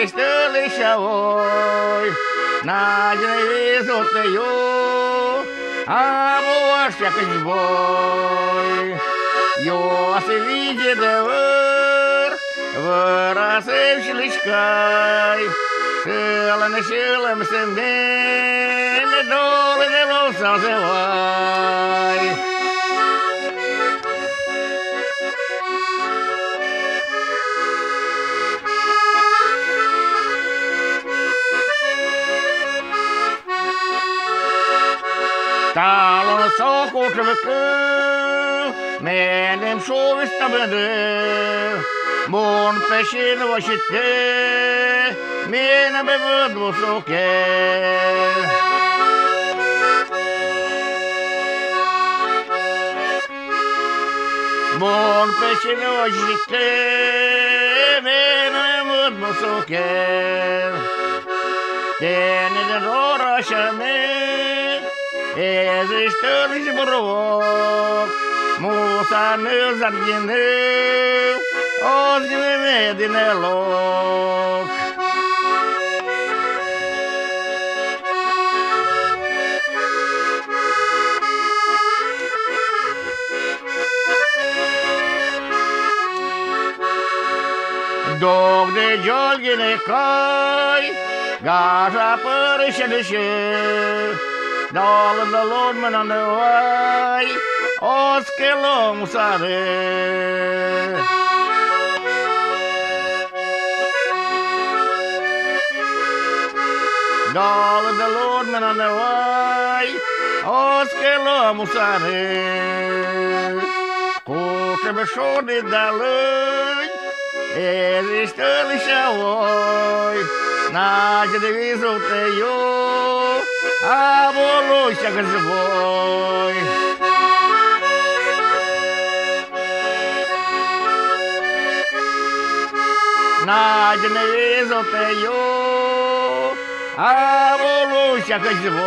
Езиштили шавой, Надя зотею, а ваш якось бой. Йо се види девер, вырасив шличкай, шилем семне, не доле не лоса зевай. Talon sokotreveke, menem sovista bede, mon peshin vashite, menem bevud vosoke. Mon peshin vashite, menem bevud vosoke. Tene de rora shame. Езиштили зборок, муса не задінив, озгне мединелок. Dog de jolgine kai, gaza perişedişe. Dalen de loodmen aan de waai, als kelong sare. Dalen de loodmen aan de waai, als kelong sare. Kote besode dalen, is de lishawoy, na je de wizote yo. А волосся живой. Надя визопею, а волосся живой.